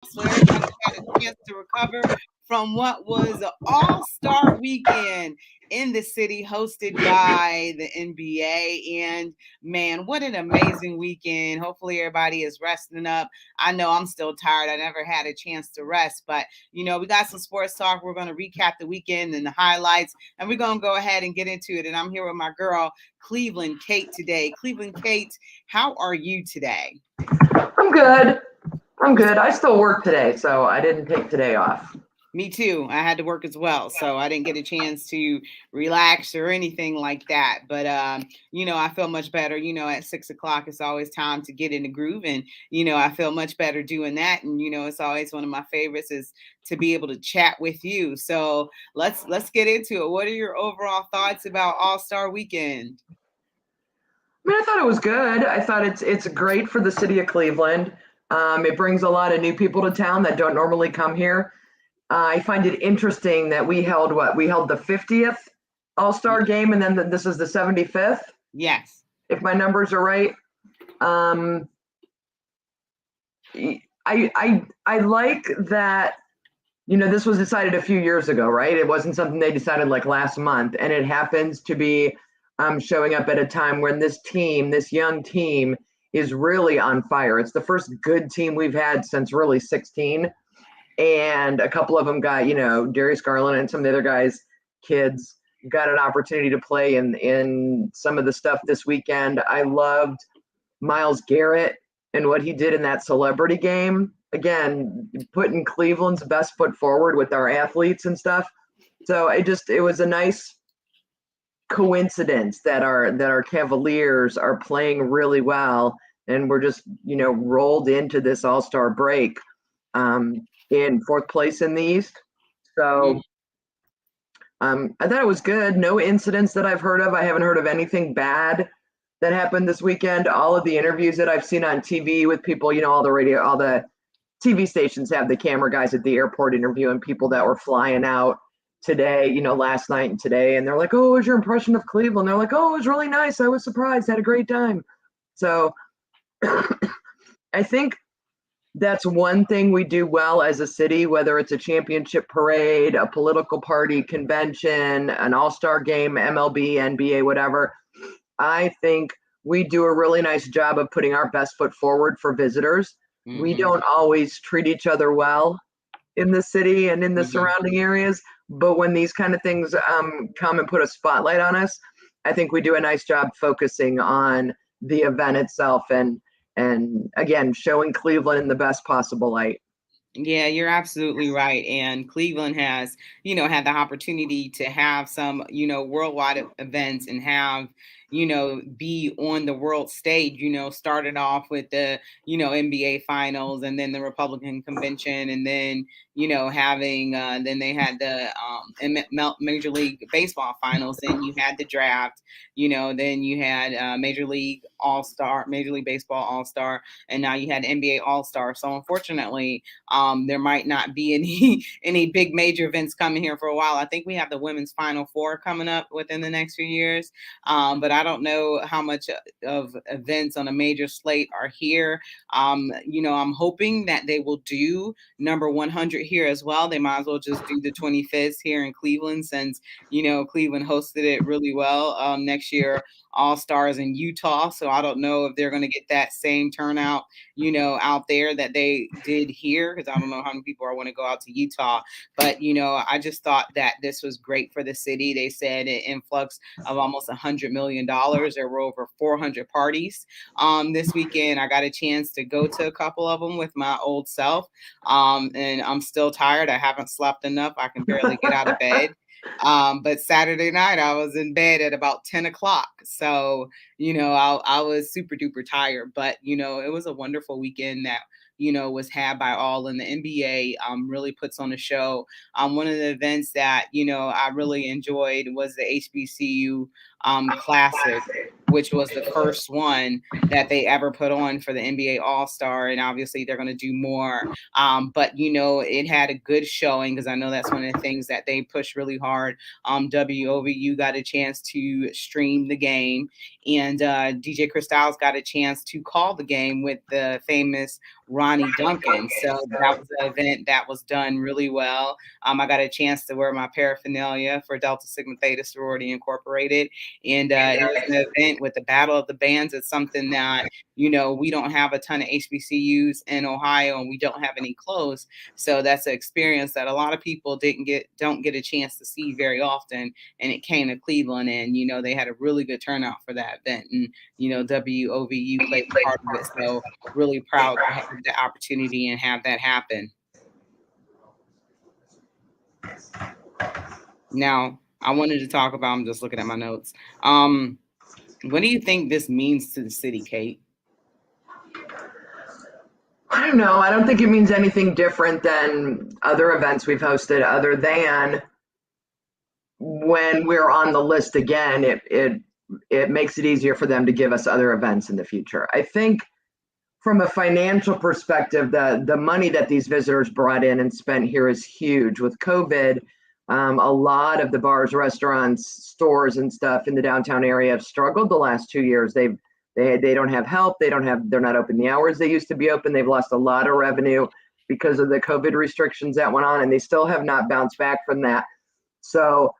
so everybody had a chance to recover from what was an all-star weekend in the city hosted by the NBA. And man, what an amazing weekend. Hopefully everybody is resting up. I know I'm still tired. I never had a chance to rest, but we got some sports talk. We're going to recap the weekend and the highlights, and we're going to go ahead and get into it. And I'm here with my girl, Cleveland Kate, today. Cleveland Kate, how are you today? I'm good. I'm good. I still work today, so I didn't take today off. Me too. I had to work as well, so I didn't get a chance to relax or anything like that. But I feel much better. At 6 o'clock, it's always time to get in the groove, and I feel much better doing that. And it's always one of my favorites is to be able to chat with you. So let's get into it. What are your overall thoughts about All Star Weekend? I mean, I thought it was good. I thought it's great for the city of Cleveland. It brings a lot of new people to town that don't normally come here. I find it interesting that we held the 50th All Star game, and then this is the 75th, Yes. if my numbers are right. Um, I like that. This was decided a few years ago, right? It wasn't something they decided like last month, and it happens to be showing up at a time when this young team, is really on fire. It's the first good team we've had since really 16, and a couple of them got, Darius Garland and some of the other guys, kids, got an opportunity to play in some of the stuff this weekend. I loved Miles Garrett and what he did in that celebrity game. Again, putting Cleveland's best foot forward with our athletes and stuff. So it was a nice coincidence that our Cavaliers are playing really well, and we're just rolled into this All-Star break in fourth place in the East. So I thought it was good. No incidents that I've heard of. I haven't heard of anything bad that happened this weekend. All of the interviews that I've seen on TV with people, all the TV stations have the camera guys at the airport interviewing people that were flying out today, last night and today. And they're like, "Oh, what was your impression of Cleveland?" They're like, "Oh, it was really nice. I was surprised. Had a great time." So I think that's one thing we do well as a city, whether it's a championship parade, a political party convention, an all-star game, MLB, NBA, whatever. I think we do a really nice job of putting our best foot forward for visitors. We don't always treat each other well in the city and in the surrounding areas, but when these kind of things come and put a spotlight on us, I think we do a nice job focusing on the event itself and again showing Cleveland in the best possible light. Yeah, you're absolutely right. And Cleveland has, had the opportunity to have some, worldwide events and have, be on the world stage, started off with the, NBA finals and then the Republican convention and then, having, then they had the Major League Baseball finals, then you had the draft, then you had Major League All-Star, Major League Baseball All-Star, and now you had NBA All-Star. So unfortunately, there might not be any any big major events coming here for a while. I think we have the women's Final Four coming up within the next few years, but I don't know how much of events on a major slate are here. I'm hoping that they will do number 100 here as well. They might as well just do the 25th here in Cleveland since Cleveland hosted it really well next year. All Stars in Utah, so I don't know if they're going to get that same turnout out there that they did here because I don't know how many people are want to go out to Utah. But I just thought that this was great for the city. They said an influx of almost $100 million. There were over 400 parties this weekend. I got a chance to go to a couple of them with my old self, and I'm still tired. I haven't slept enough. I can barely get out of bed. But Saturday night I was in bed at about 10 o'clock. So, I was super duper tired, but, it was a wonderful weekend that, was had by all. And the NBA really puts on a show. One of the events that, I really enjoyed was the HBCU Classic, which was the first one that they ever put on for the NBA All-Star. And obviously they're going to do more. But, it had a good showing because I know that's one of the things that they push really hard. WOVU got a chance to stream the game, and DJ Styles got a chance to call the game with the famous Ronnie Duncan. So that was an event that was done really well. I got a chance to wear my paraphernalia for Delta Sigma Theta Sorority Incorporated. And it was an event with the Battle of the Bands. It's something that, we don't have a ton of HBCUs in Ohio, and we don't have any close. So that's an experience that a lot of people don't get a chance to see very often. And it came to Cleveland, and, they had a really good turnout for that event. And, WOVU played part of it. So really proud to have the opportunity and have that happen. Now, I wanted to talk about, I'm just looking at my notes. What do you think this means to the city, Kate? I don't know. I don't think it means anything different than other events we've hosted, other than when we're on the list again, it makes it easier for them to give us other events in the future. I think from a financial perspective, the money that these visitors brought in and spent here is huge. With COVID, a lot of the bars, restaurants, stores, and stuff in the downtown area have struggled the last 2 years. They don't have help. They're not open the hours they used to be open. They've lost a lot of revenue because of the COVID restrictions that went on, and they still have not bounced back from that. So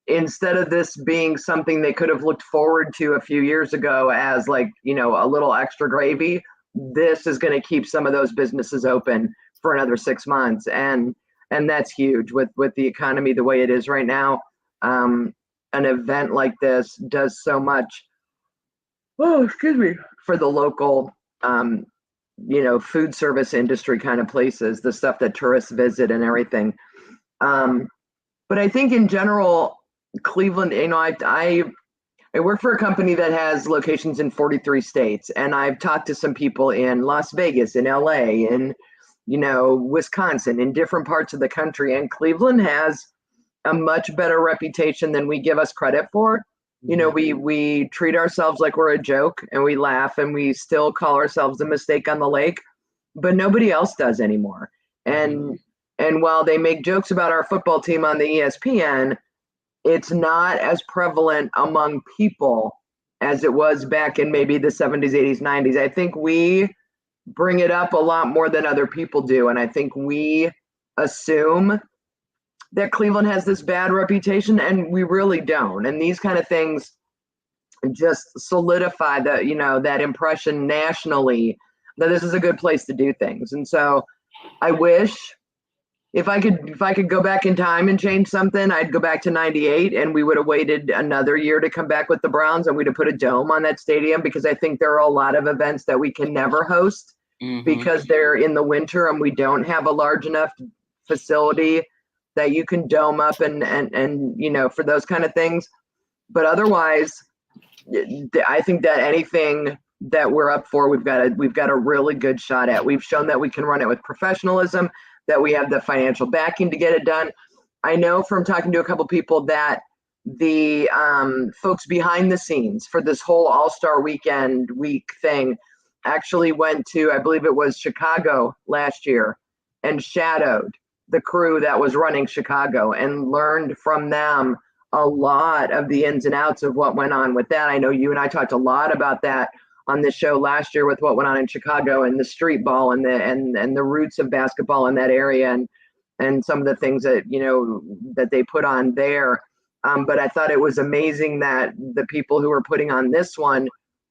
instead of this being something they could have looked forward to a few years ago as like, a little extra gravy, this is going to keep some of those businesses open for another 6 months. And that's huge with the economy the way it is right now. An event like this does so much, for the local, food service industry kind of places, the stuff that tourists visit and everything. But I think in general, Cleveland, I work for a company that has locations in 43 states, and I've talked to some people in Las Vegas, in LA, in Wisconsin, in different parts of the country, and Cleveland has a much better reputation than we give us credit for. We treat ourselves like we're a joke, and we laugh, and we still call ourselves a mistake on the lake, but nobody else does anymore. And while they make jokes about our football team on the ESPN, it's not as prevalent among people as it was back in maybe the 70s, 80s, 90s. I think we bring it up a lot more than other people do. And I think we assume that Cleveland has this bad reputation, and we really don't. And these kind of things just solidify that impression nationally that this is a good place to do things. And so I wish if I could go back in time and change something, I'd go back to 98, and we would have waited another year to come back with the Browns, and we'd have put a dome on that stadium, because I think there are a lot of events that we can never host because they're in the winter and we don't have a large enough facility that you can dome up and for those kind of things. But otherwise, I think that anything that we're up for, we've got a really good shot at. We've shown that we can run it with professionalism, that we have the financial backing to get it done. I know from talking to a couple people that the folks behind the scenes for this whole All-Star Weekend week thing actually went to, I believe it was Chicago last year, and shadowed the crew that was running Chicago and learned from them a lot of the ins and outs of what went on with that. I know you and I talked a lot about that on the show last year with what went on in Chicago and the street ball and the roots of basketball in that area and some of the things that that they put on there. But I thought it was amazing that the people who were putting on this one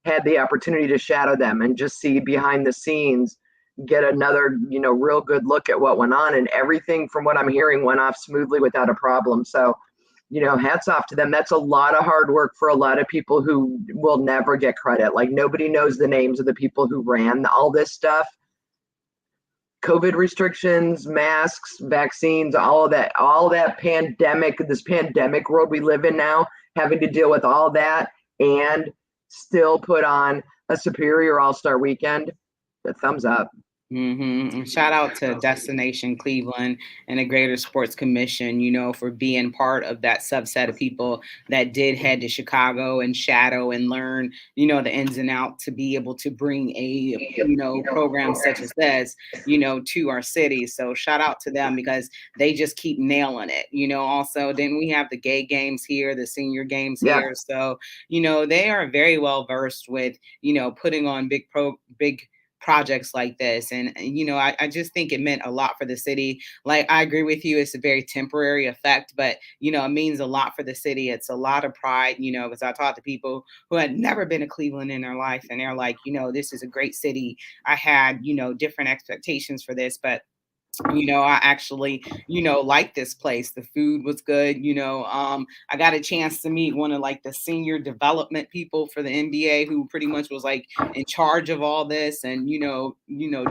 had the opportunity to shadow them and just see behind the scenes, get another real good look at what went on, and everything from what I'm hearing went off smoothly without a problem. So hats off to them. That's a lot of hard work for a lot of people who will never get credit. Like, nobody knows the names of the people who ran all this stuff. COVID restrictions, masks, vaccines, all that pandemic, this pandemic world we live in now, having to deal with all that and still put on a superior All-Star weekend. A thumbs up. Shout out to Destination Cleveland and the Greater Sports Commission, for being part of that subset of people that did head to Chicago and shadow and learn, the ins and outs to be able to bring a, program such as this, to our city. So shout out to them, because they just keep nailing it. Also, then we have the gay games here, the senior games here. So, they are very well versed with, putting on big projects like this. And I just think it meant a lot for the city. Like, I agree with you, it's a very temporary effect, but it means a lot for the city. It's a lot of pride, because I talked to people who had never been to Cleveland in their life, and they're like, this is a great city. I had different expectations for this, but I actually, like this place. The food was good. I got a chance to meet one of like the senior development people for the NBA, who pretty much was like in charge of all this, and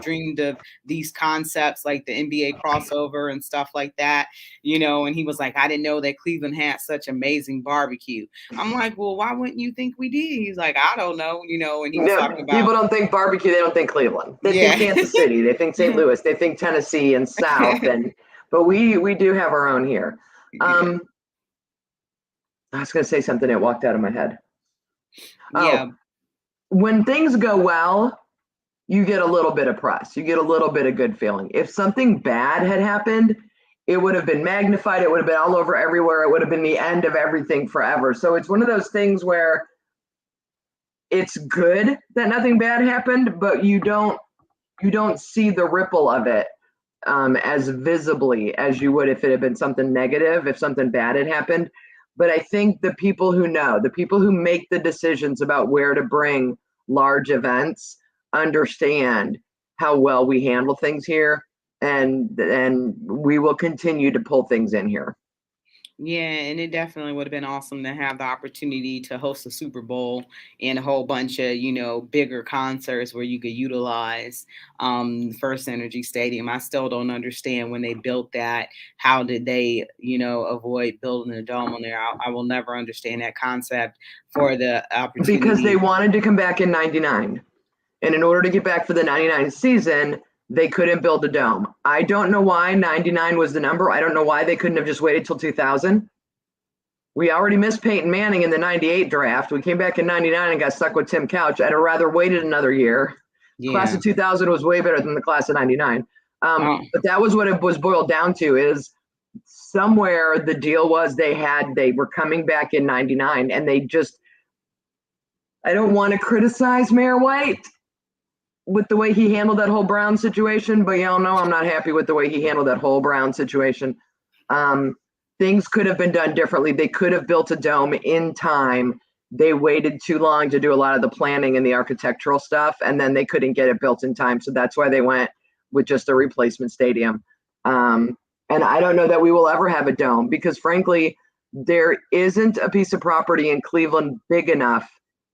dreamed of these concepts like the NBA crossover and stuff like that. And he was like, I didn't know that Cleveland had such amazing barbecue. I'm like, well, why wouldn't you think we did? He's like, I don't know, and he was No, talking about, people don't think barbecue. They don't think Cleveland. They think yeah. Kansas City. They think St. Louis. They think Tennessee and South. But we do have our own here. Yeah. I was going to say something that walked out of my head. Yeah. Oh, when things go well, you get a little bit of press. You get a little bit of good feeling. If something bad had happened, it would have been magnified. It would have been all over everywhere. It would have been the end of everything forever. So it's one of those things where it's good that nothing bad happened, but you don't see the ripple of it as visibly as you would if it had been something negative, if something bad had happened. But I think the people who know, the people who make the decisions about where to bring large events, understand how well we handle things here, and we will continue to pull things in here. Yeah, and it definitely would have been awesome to have the opportunity to host a Super Bowl and a whole bunch of, bigger concerts where you could utilize First Energy Stadium. I still don't understand when they built that. How did they, avoid building a dome on there? I will never understand that concept for the Because they opportunity. wanted to come back in 99. And in order to get back for the 99 season, they couldn't build a dome. I don't know why 99 was the number. I don't know why they couldn't have just waited till 2000. We already missed Peyton Manning in the 98 draft. We came back in 99 and got stuck with Tim Couch. I'd have rather waited another year. Class Yeah. of 2000 was way better than the class of 99. Oh, But that was what it was boiled down to, is somewhere the deal was they were coming back in 99, and they just, I don't want to criticize Mayor White with the way he handled that whole Brown situation, but y'all know I'm not happy with the way he handled that whole Brown situation. Things could have been done differently. They could have built a dome in time. They waited too long to do a lot of the planning and the architectural stuff, and then they couldn't get it built in time. So that's why they went with just a replacement stadium. And I don't know that we will ever have a dome, because frankly, there isn't a piece of property in Cleveland big enough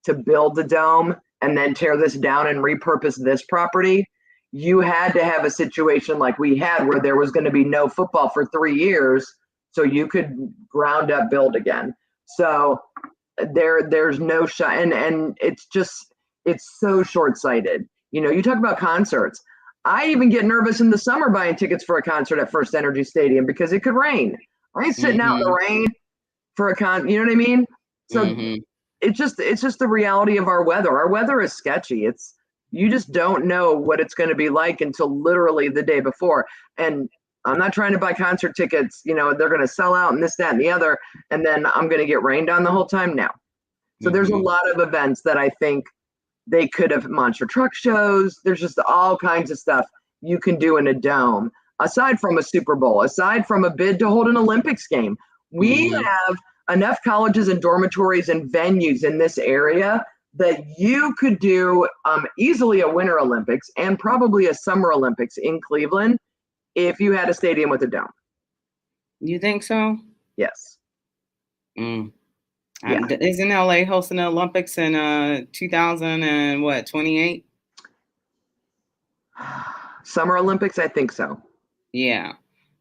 to build the dome and then tear this down and repurpose this property. You had to have a situation like we had, where there was going to be no football for 3 years, so you could ground up build again. So there's no shot, and it's so short-sighted. You talk about concerts. I even get nervous in the summer buying tickets for a concert at First Energy Stadium because it could rain. I ain't sitting out in the rain for a you know what I mean? So it's just the reality of our weather. Our weather is sketchy. You just don't know what it's going to be like until literally the day before. And I'm not trying to buy concert tickets, they're going to sell out and this, that, and the other, and then I'm going to get rained on the whole time. No. So there's a lot of events that I think they could have, monster truck shows. There's just all kinds of stuff you can do in a dome, aside from a Super Bowl, aside from a bid to hold an Olympics game. We have enough colleges and dormitories and venues in this area that you could do easily a Winter Olympics and probably a Summer Olympics in Cleveland if you had a stadium with a dome. You think so? Yes. Yeah. Isn't LA hosting the Olympics in 2028? Summer Olympics, I think so. Yeah.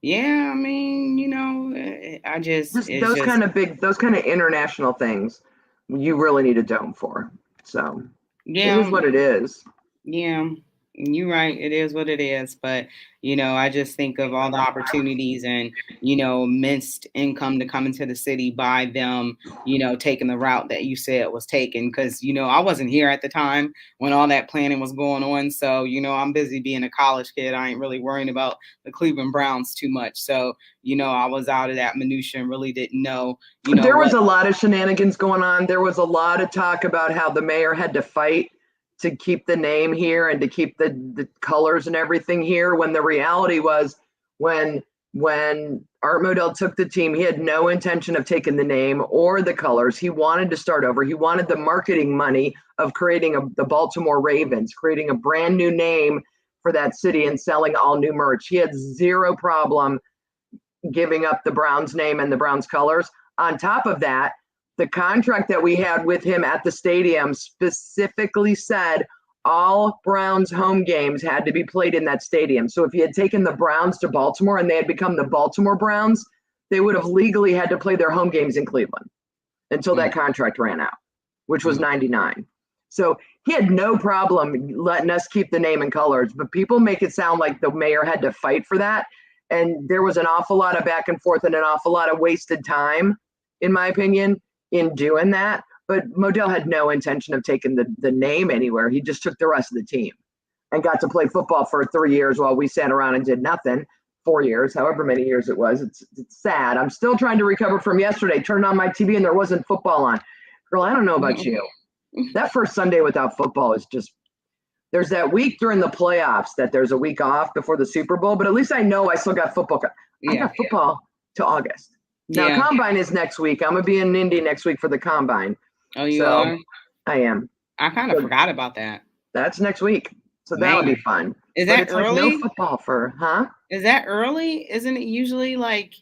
Yeah, I mean, I just those kind of international things, you really need a dome for. So yeah, it is what it is. Yeah. You're right. It is what it is. But, I just think of all the opportunities and, missed income to come into the city by them, taking the route that you said was taken. Because, I wasn't here at the time when all that planning was going on. So, I'm busy being a college kid. I ain't really worrying about the Cleveland Browns too much. So, I was out of that minutia and really didn't know, There was a lot of shenanigans going on. There was a lot of talk about how the mayor had to fight to keep the name here and to keep the colors and everything here, when the reality was when Art Modell took the team, he had no intention of taking the name or the colors. He wanted to start over. He wanted the marketing money of creating the Baltimore Ravens, creating a brand new name for that city and selling all new merch. He had zero problem giving up the Browns name and the Browns colors. On top of that, the contract that we had with him at the stadium specifically said all Browns home games had to be played in that stadium. So if he had taken the Browns to Baltimore and they had become the Baltimore Browns, they would have legally had to play their home games in Cleveland until that contract ran out, which was 99. So he had no problem letting us keep the name and colors, but people make it sound like the mayor had to fight for that. And there was an awful lot of back and forth and an awful lot of wasted time, in my opinion, in doing that. But Modell had no intention of taking the name anywhere. He just took the rest of the team and got to play football for 3 years while we sat around and did nothing. 4 years, however many years it was. It's sad. I'm still trying to recover from yesterday. Turned on my TV and there wasn't football on. Girl, I don't know about you. That first Sunday without football is just, there's that week during the playoffs that there's a week off before the Super Bowl, but at least I know I still got football. I got football till August. Now, Combine is next week. I'm going to be in Indy next week for the Combine. Oh, you are? I am. I kind of forgot about that. That's next week. So that'll be fun. Is that early? Like no football huh? Is that early? Isn't it usually like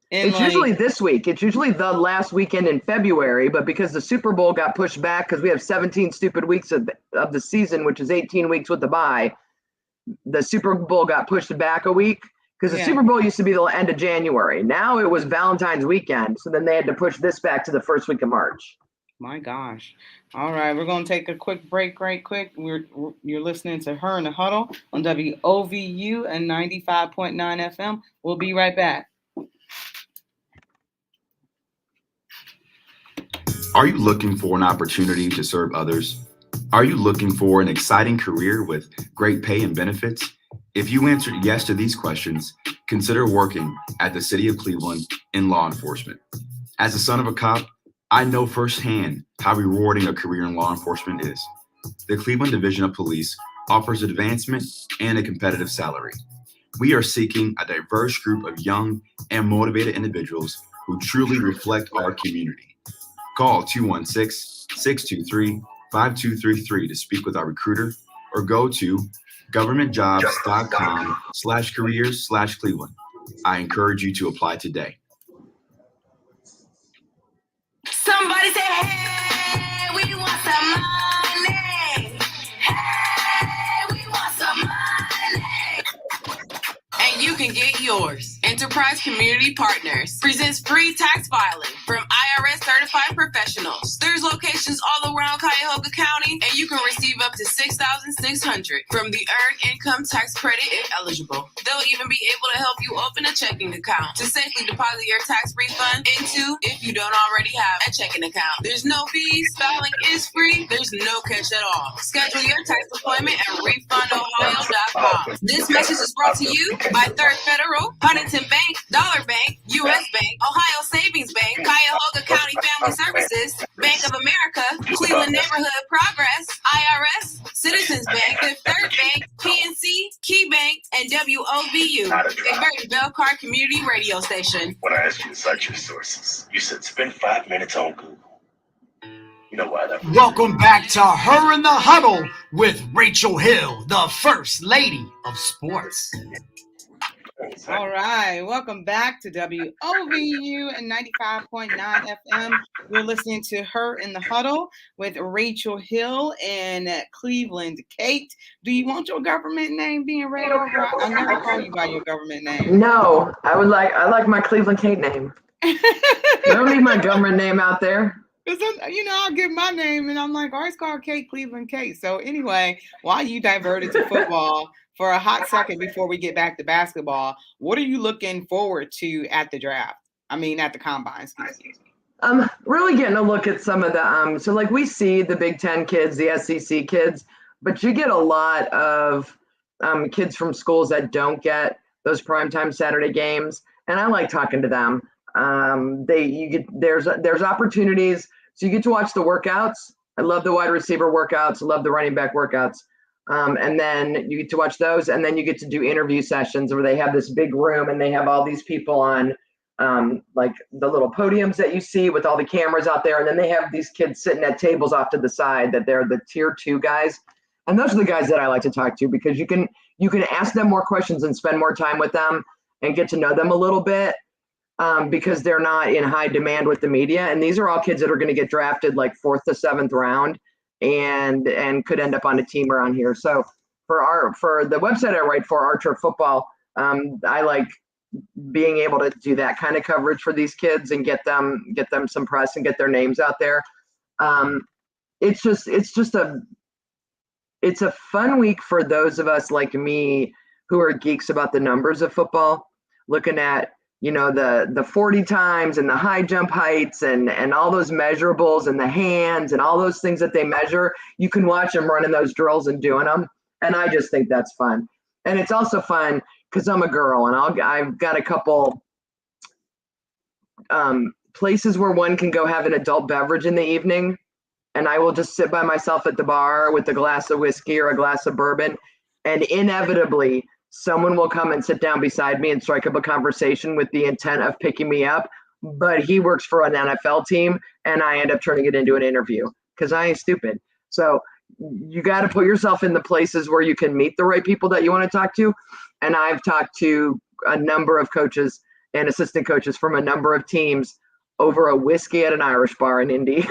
it's usually this week. It's usually the last weekend in February, but because the Super Bowl got pushed back because we have 17 stupid weeks of the season, which is 18 weeks with the bye, the Super Bowl got pushed back a week. Because the Super Bowl used to be the end of January. Now it was Valentine's weekend. So then they had to push this back to the first week of March. My gosh. All right. We're going to take a quick break right quick. You're listening to Her in the Huddle on WOVU and 95.9 FM. We'll be right back. Are you looking for an opportunity to serve others? Are you looking for an exciting career with great pay and benefits? If you answered yes to these questions, consider working at the City of Cleveland in law enforcement. As a son of a cop, I know firsthand how rewarding a career in law enforcement is. The Cleveland Division of Police offers advancement and a competitive salary. We are seeking a diverse group of young and motivated individuals who truly reflect our community. Call 216-623-5233 to speak with our recruiter or go to governmentjobs.com/careers/Cleveland. I encourage you to apply today. Somebody say, hey, we want some money. Hey, we want some money. And you can get yours. Enterprise Community Partners presents free tax filing from IRS certified professionals. There's locations all around Cuyahoga County, and you can receive up to $6,600 from the Earned Income Tax Credit if eligible. They'll even be able to help you open a checking account to safely deposit your tax refund into if you don't already have a checking account. There's no fees, filing is free, there's no catch at all. Schedule your tax appointment at refundohio.com. This message is brought to you by Third Federal, Huntington Bank, Dollar Bank, U.S. Bank, Ohio Savings Bank, Cuyahoga County Family Services, Bank of America, Cleveland Neighborhood Progress, IRS, Citizens Bank, Fifth Third Bank, PNC, Key Bank, and WOVU, a very Belcar community radio station. When I asked you to cite your sources, you said spend 5 minutes on Google. You know why that was? Welcome back to Her in the Huddle with Rachel Hill, the First Lady of Sports. All right. Welcome back to WOVU and 95.9 FM. You're listening to Her in the Huddle with Rachel Hill and Cleveland Kate. Do you want your government name being read over? I never call you by your government name. No, I like my Cleveland Kate name. I don't need my government name out there. Because, I'll give my name and I'm like, it's called Kate Cleveland Kate. So anyway, while you diverted to football for a hot second before we get back to basketball, what are you looking forward to at the draft? At the combine, excuse me. Really getting a look at some of the, so like we see the Big Ten kids, the SEC kids, but you get a lot of kids from schools that don't get those primetime Saturday games. And I like talking to them. There's opportunities. So you get to watch the workouts I love the wide receiver workouts. I love the running back workouts. And then you get to watch those, and then you get to do interview sessions where they have this big room and they have all these people on like the little podiums that you see with all the cameras out there. And then they have these kids sitting at tables off to the side that they're the tier 2 guys. And those are the guys that I like to talk to, because you can ask them more questions and spend more time with them and get to know them a little bit, because they're not in high demand with the media. And these are all kids that are going to get drafted like 4th to 7th round and could end up on a team around here. So for the website I write for, Archer Football, I like being able to do that kind of coverage for these kids and get them some press and get their names out there. It's a fun week for those of us like me who are geeks about the numbers of football, looking at, the 40 times and the high jump heights and all those measurables and the hands and all those things that they measure. You can watch them running those drills and doing them. And I just think that's fun. And it's also fun because I'm a girl, and I've got a couple places where one can go have an adult beverage in the evening. And I will just sit by myself at the bar with a glass of whiskey or a glass of bourbon. And inevitably, someone will come and sit down beside me and strike up a conversation with the intent of picking me up. But he works for an NFL team, and I end up turning it into an interview because I ain't stupid. So you got to put yourself in the places where you can meet the right people that you want to talk to. And I've talked to a number of coaches and assistant coaches from a number of teams over a whiskey at an Irish bar in Indy.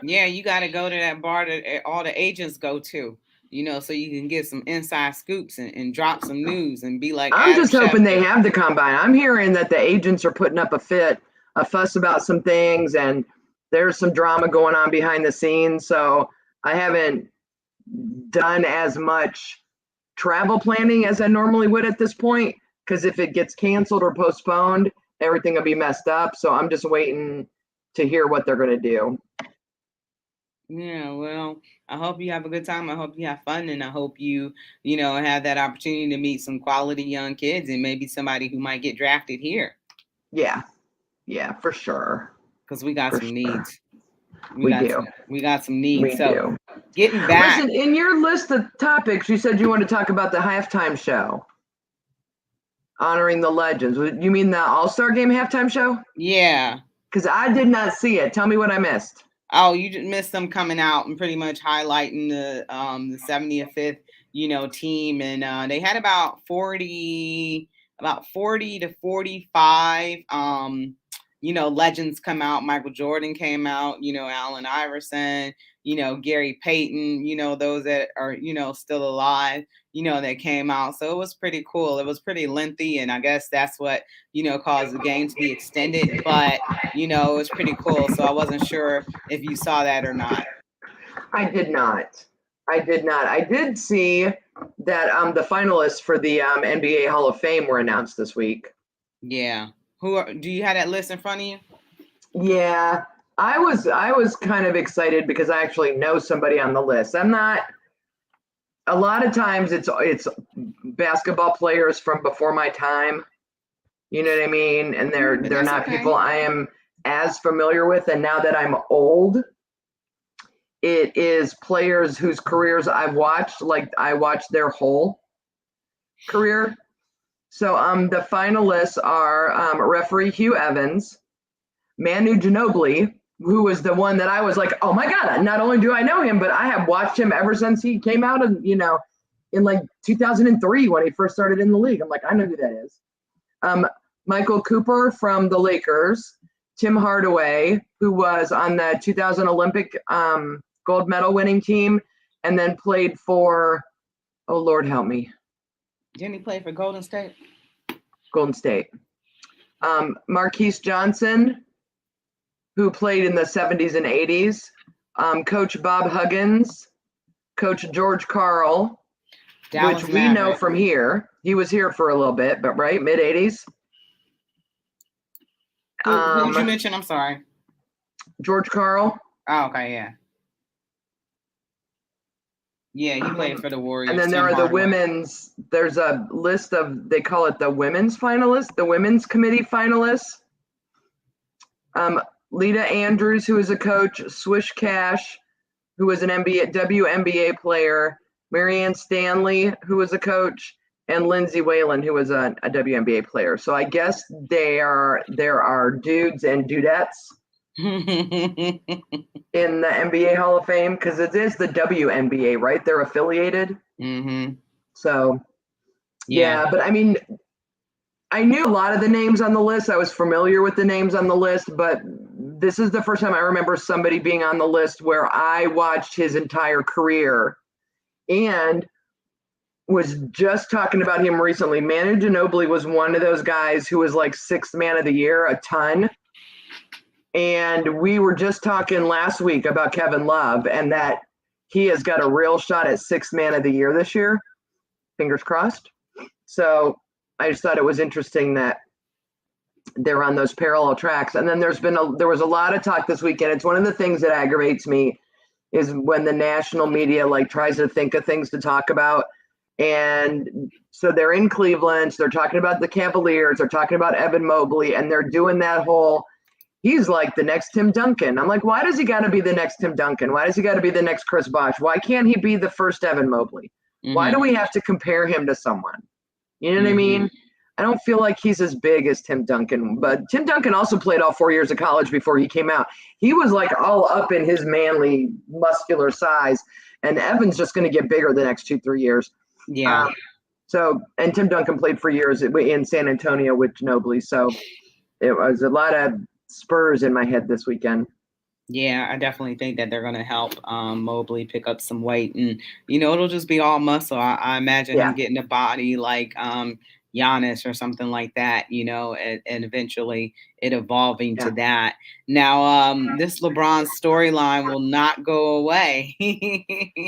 Yeah, you got to go to that bar that all the agents go to, so you can get some inside scoops and drop some news and be like, I'm just hoping they Schefter. have the combine. I'm hearing that the agents are putting up a fuss about some things, and there's some drama going on behind the scenes. So I haven't done as much travel planning as I normally would at this point, because if it gets canceled or postponed, everything will be messed up. So I'm just waiting to hear what they're going to do. Yeah, well, I hope you have a good time. I hope you have fun, and I hope you have that opportunity to meet some quality young kids and maybe somebody who might get drafted here. Yeah, for sure. Because we got some needs. We do. We got some needs. We do. Getting back. Listen, in your list of topics, you said you want to talk about the halftime show, honoring the legends. You mean the All-Star Game halftime show? Yeah. Because I did not see it. Tell me what I missed. Oh, you just missed them coming out and pretty much highlighting the 75th, team, and they had about 40 to 45 legends come out. Michael Jordan came out, Allen Iverson, Gary Payton, those that are, still alive, that came out. So it was pretty cool. It was pretty lengthy, and I guess that's what, caused the game to be extended, but, it was pretty cool. So I wasn't sure if you saw that or not. I did not. I did see that the finalists for the NBA Hall of Fame were announced this week. Yeah. Do you have that list in front of you? Yeah, I was kind of excited because I actually know somebody on the list. I'm not. A lot of times it's basketball players from before my time. You know what I mean? And they're not okay. People I am as familiar with. And now that I'm old, it is players whose careers I've watched. Like I watched their whole career. So the finalists are referee Hugh Evans, Manu Ginobili, who was the one that I was like, oh my God, not only do I know him, but I have watched him ever since he came out of, in like 2003 when he first started in the league. I'm like, I know who that is. Michael Cooper from the Lakers, Tim Hardaway, who was on the 2000 Olympic gold medal winning team and then played for, oh Lord help me. Didn't he play for Golden State? Golden State. Marquise Johnson, who played in the 70s and 80s. Coach Bob Huggins, Coach George Karl, Dallas which we know from here. He was here for a little bit, but right, mid-80s. Who did you mention? I'm sorry. George Karl. Oh, okay, yeah. Yeah, he played for the Warriors. And then there are the women's, there's a list of, they call it the women's finalists, the women's committee finalists. Lita Andrews, who is a coach, Swish Cash, who was an WNBA player, Marianne Stanley, who was a coach, and Lindsay Whalen, who was a WNBA player. So I guess there are dudes and dudettes in the NBA Hall of Fame, because it is the WNBA, right? They're affiliated. Mm-hmm. So Yeah. yeah, but I mean, I knew a lot of the names on the list. I was familiar with the names on the list, but this is the first time I remember somebody being on the list where I watched his entire career and was just talking about him recently. Manu Ginobili was one of those guys who was like 6th man of the year, a ton. And we were just talking last week about Kevin Love and that he has got a real shot at 6th man of the year this year. Fingers crossed. So I just thought it was interesting that they're on those parallel tracks. And then there was a lot of talk this weekend. It's one of the things that aggravates me is when the national media like tries to think of things to talk about. And so they're in Cleveland, so they're talking about the Cavaliers, they're talking about Evan Mobley, and they're doing that whole, he's like the next Tim Duncan. I'm like, why does he got to be the next Tim Duncan? Why does he got to be the next Chris Bosh? Why can't he be the first Evan Mobley? Mm-hmm. Why do we have to compare him to someone? You know what I mean? I don't feel like he's as big as Tim Duncan, but Tim Duncan also played all 4 years of college before he came out. He was like all up in his manly, muscular size, and Evan's just going to get bigger the next 2-3 years. Yeah. And Tim Duncan played for years in San Antonio with Ginobili, so it was a lot of Spurs in my head this weekend. Yeah, I definitely think that they're going to help Mobley pick up some weight, and it'll just be all muscle. I imagine him getting a body like Giannis or something like that, and eventually it evolving to that. Now, this LeBron storyline will not go away.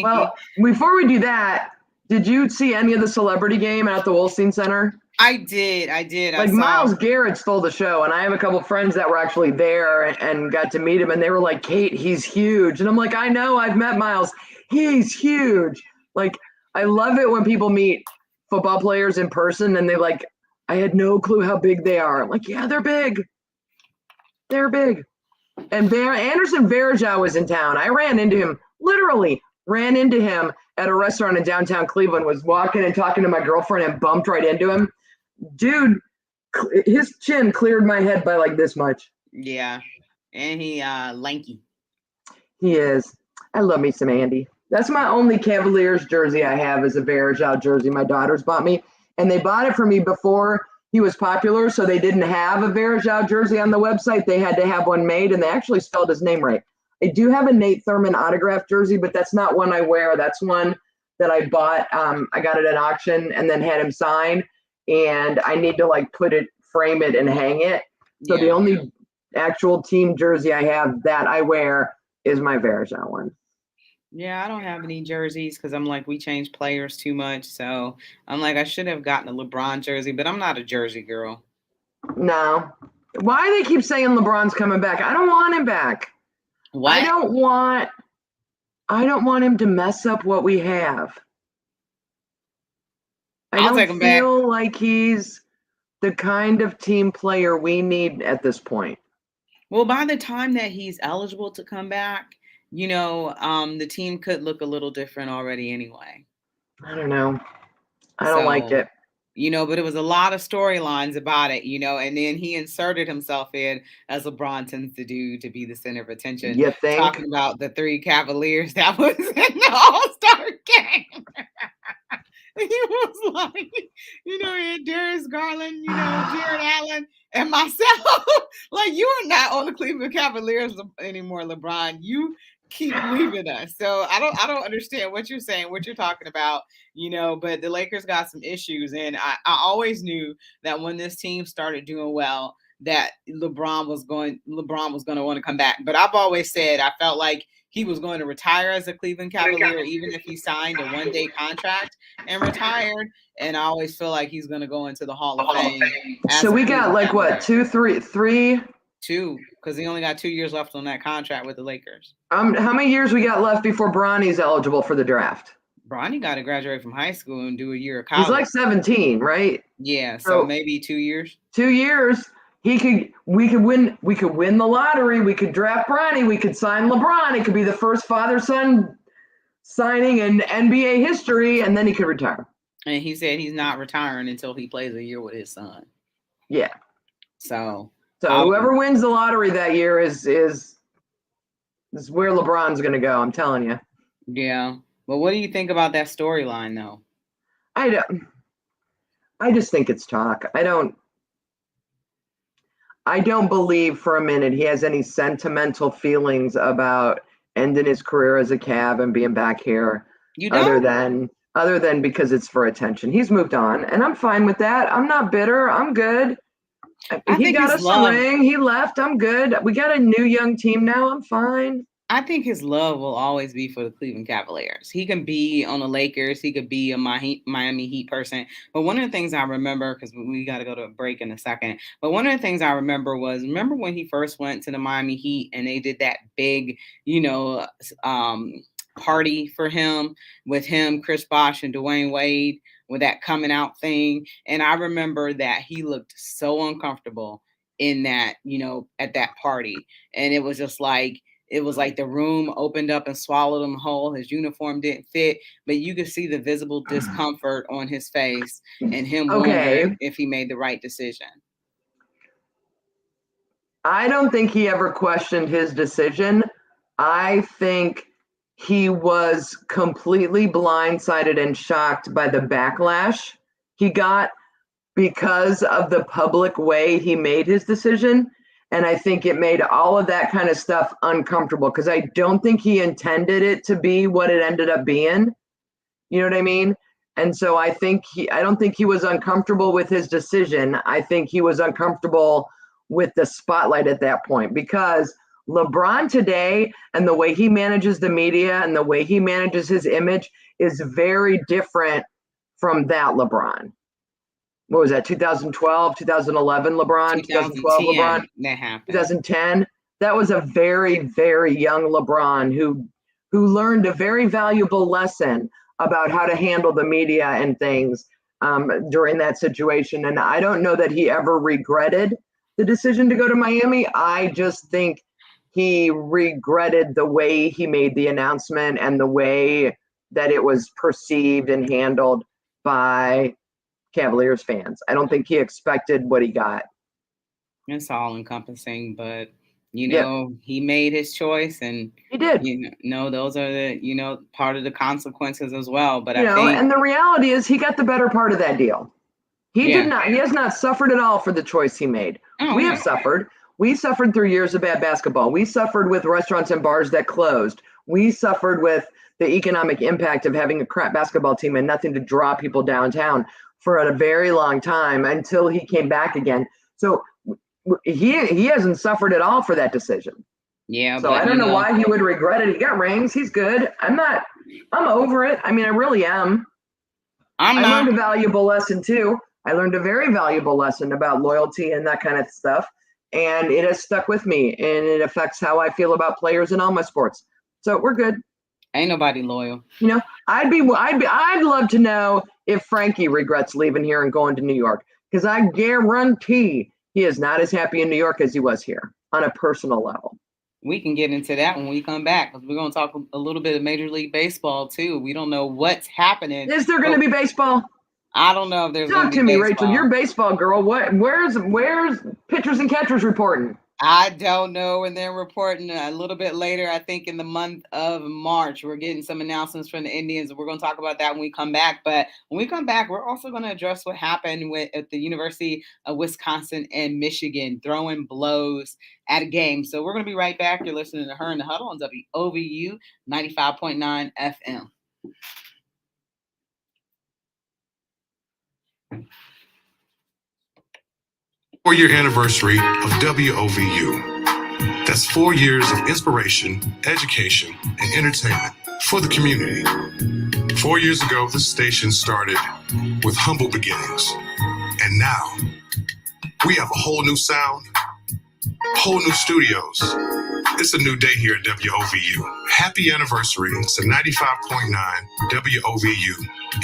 Well, before we do that, did you see any of the celebrity game at the Wolstein Center? I did. Like Myles Garrett stole the show, and I have a couple friends that were actually there and got to meet him, and they were like, "Kate, he's huge," and I'm like, "I know, I've met Myles. He's huge." Like, I love it when people meet football players in person, and they like, I had no clue how big they are. I'm like, yeah, they're big. They're big. And Anderson Varejao was in town. I literally ran into him at a restaurant in downtown Cleveland, was walking and talking to my girlfriend and bumped right into him. Dude, his chin cleared my head by like this much. Yeah. And he lanky. He is. I love me some Andy. That's my only Cavaliers jersey I have is a Varejao jersey my daughters bought me. And they bought it for me before he was popular, so they didn't have a Varejao jersey on the website. They had to have one made, and they actually spelled his name right. I do have a Nate Thurman autographed jersey, but that's not one I wear. That's one that I bought. I got it at auction and then had him sign. And I need to like frame it and hang it. So the only actual team jersey I have that I wear is my Varejao one. Yeah, I don't have any jerseys because I'm like, we change players too much. So I'm like, I should have gotten a LeBron jersey, but I'm not a jersey girl. No. Why do they keep saying LeBron's coming back? I don't want him back. What? I don't want him to mess up what we have. I don't feel like he's the kind of team player we need at this point. Well, by the time that he's eligible to come back, the team could look a little different already anyway. I don't know. I don't like it. But it was a lot of storylines about it, and then he inserted himself in, as LeBron tends to do, to be the center of attention. You think? Talking about the 3 Cavaliers that was in the All-Star game. He was like, he had Darius Garland, Jared Allen, and myself. Like, you are not on the Cleveland Cavaliers anymore, LeBron. You keep leaving us. So I don't understand what you're saying, what you're talking about, but the Lakers got some issues. And I always knew that when this team started doing well, that LeBron was going to want to come back. But I've always said I felt like he was going to retire as a Cleveland Cavalier, even if he signed a one-day contract and retired. And I always feel like he's going to go into the Hall of Fame. So we got like what, 2, 3? 2, because he only got 2 years left on that contract with the Lakers. How many years we got left before Bronny's eligible for the draft? Bronny got to graduate from high school and do a year of college. He's like 17, right? Yeah, so maybe 2 years. 2 years. We could win the lottery. We could draft Bronny. We could sign LeBron. It could be the first father-son signing in NBA history, and then he could retire. And he said he's not retiring until he plays a year with his son. Yeah. So whoever wins the lottery that year is where LeBron's going to go. I'm telling you. Yeah. But what do you think about that storyline, though? I just think it's talk. I don't believe for a minute he has any sentimental feelings about ending his career as a Cav and being back here. You don't? Other than because it's for attention. He's moved on, and I'm fine with that. I'm not bitter. I'm good. He got us a ring. He left. I'm good. We got a new young team now. I'm fine. I think his love will always be for the Cleveland Cavaliers. He can be on the Lakers. He could be a Miami Heat person. But one of the things I remember, because we got to go to a break in a second, but one of the things I remember when he first went to the Miami Heat and they did that big, party for him with him, Chris Bosh, and Dwayne Wade with that coming out thing. And I remember that he looked so uncomfortable in that, at that party. And it was just like, the room opened up and swallowed him whole. His uniform didn't fit, but you could see the visible discomfort on his face and him wondering if he made the right decision. I don't think he ever questioned his decision. I think he was completely blindsided and shocked by the backlash he got because of the public way he made his decision. And I think it made all of that kind of stuff uncomfortable because I don't think he intended it to be what it ended up being. You know what I mean? And so I don't think he was uncomfortable with his decision. I think he was uncomfortable with the spotlight at that point because LeBron today and the way he manages the media and the way he manages his image is very different from that LeBron. What was that, 2012, 2011 LeBron, 2012 LeBron? That happened. 2010. That was a very, very young LeBron who learned a very valuable lesson about how to handle the media and things during that situation. And I don't know that he ever regretted the decision to go to Miami. I just think he regretted the way he made the announcement and the way that it was perceived and handled by Cavaliers fans. I don't think he expected what he got. It's all encompassing, but he made his choice, and he did. Those are the part of the consequences as well. But and the reality is, he got the better part of that deal. He did not. He has not suffered at all for the choice he made. We have suffered. We suffered through years of bad basketball. We suffered with restaurants and bars that closed. We suffered with the economic impact of having a crap basketball team and nothing to draw people downtown for a very long time until he came back again. So he hasn't suffered at all for that decision. Yeah. So I don't know why he would regret it. He got rings. He's good. I'm over it. I mean, I really am. I learned a valuable lesson too. I learned a very valuable lesson about loyalty and that kind of stuff. And it has stuck with me, and it affects how I feel about players in all my sports. So we're good. Ain't nobody loyal. I'd love to know if Frankie regrets leaving here and going to New York, because I guarantee he is not as happy in New York as he was here on a personal level. We can get into that when we come back, because we're going to talk a little bit of Major League Baseball too. We don't know what's happening. Is there going to be baseball? I don't know if there's. Talk to me, Rachel. You're a baseball girl. Where's pitchers and catchers reporting? I don't know, and they're reporting a little bit later. I think in the month of March, we're getting some announcements from the Indians. We're going to talk about that when we come back. But when we come back, we're also going to address what happened at the University of Wisconsin and Michigan, throwing blows at a game. So we're going to be right back. You're listening to Her in the Huddle on WOVU 95.9 FM. Four-year anniversary of WOVU. That's 4 years of inspiration, education, and entertainment for the community. 4 years ago, the station started with humble beginnings. And now, we have a whole new sound, whole new studios. It's a new day here at WOVU. Happy anniversary to 95.9 WOVU.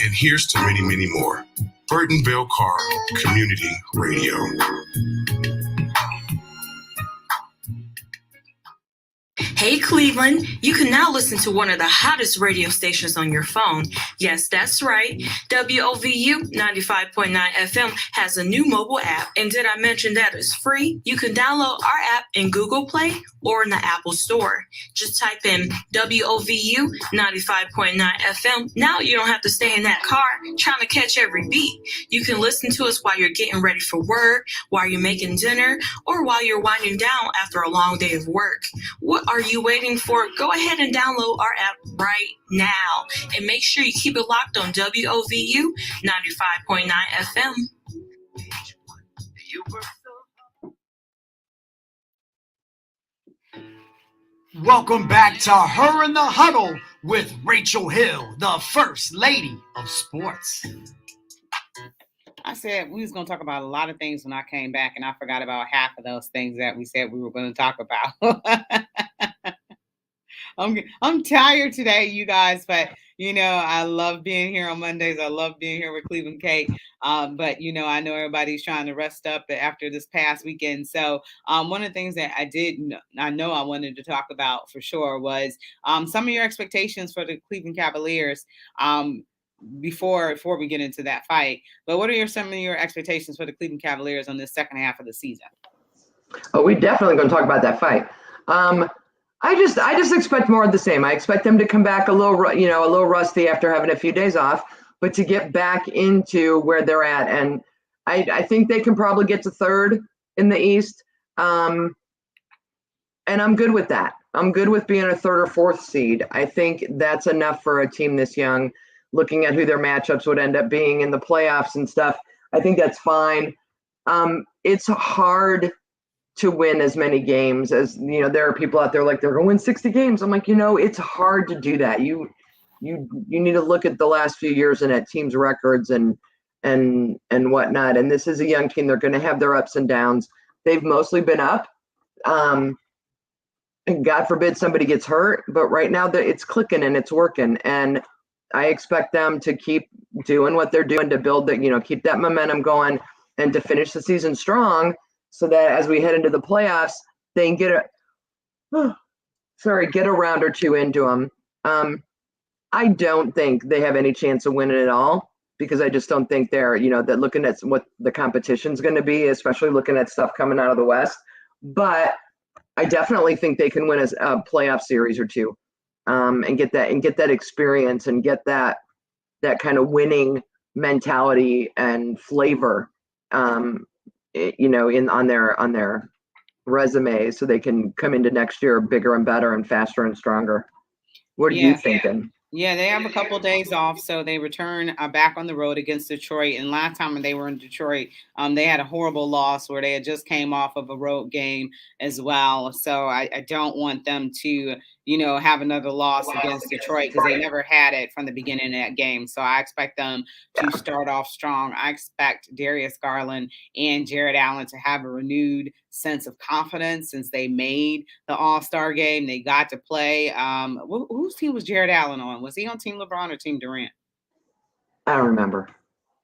And here's to many, many more. Burton Bell Carr Community Radio. Hey Cleveland, you can now listen to one of the hottest radio stations on your phone. Yes, that's right. WOVU 95.9 FM has a new mobile app. And did I mention that it's free? You can download our app in Google Play or in the Apple Store. Just type in WOVU 95.9 FM. Now you don't have to stay in that car trying to catch every beat. You can listen to us while you're getting ready for work, while you're making dinner, or while you're winding down after a long day of work. What are you waiting for? Go ahead and download our app right now. And make sure you keep it locked on WOVU 95.9 FM. Welcome back to Her in the Huddle with Rachel Hill, the First Lady of Sports. I said we was going to talk about a lot of things when I came back, and I forgot about half of those things that we said we were going to talk about. I'm tired today, you guys, but I love being here on Mondays. I love being here with Cleveland Kate. But I know everybody's trying to rest up after this past weekend. So one of the things that I know I wanted to talk about for sure was some of your expectations for the Cleveland Cavaliers. Before we get into that fight, but what are some of your expectations for the Cleveland Cavaliers on this second half of the season? Oh, we definitely going to talk about that fight. I just expect more of the same. I expect them to come back a little rusty after having a few days off, but to get back into where they're at. And I think they can probably get to third in the East. And I'm good with that. I'm good with being a third or fourth seed. I think that's enough for a team this young. Looking at who their matchups would end up being in the playoffs and stuff, I think that's fine. It's hard to win as many games as, there are people out there like they're going to win 60 games. I'm like, it's hard to do that. You need to look at the last few years and at teams' records and whatnot. And this is a young team. They're going to have their ups and downs. They've mostly been up. And God forbid somebody gets hurt, but right now it's clicking and it's working. And I expect them to keep doing what they're doing to build keep that momentum going and to finish the season strong so that as we head into the playoffs, they can get a round or two into them. I don't think they have any chance of winning it all because I just don't think they're, that looking at what the competition's going to be, especially looking at stuff coming out of the West. But I definitely think they can win a playoff series or two. And get that experience and get that kind of winning mentality and flavor, on their resume, so they can come into next year bigger and better and faster and stronger. What are you thinking? Yeah, they have a couple of days off, so they return back on the road against Detroit. And last time when they were in Detroit, they had a horrible loss where they had just came off of a road game as well. So I don't want them to, have another loss against Detroit because they never had it from the beginning of that game. So I expect them to start off strong. I expect Darius Garland and Jared Allen to have a renewed sense of confidence since they made the All-Star game. They got to play. Whose team was Jared Allen on? Was he on Team LeBron or Team Durant? I don't remember.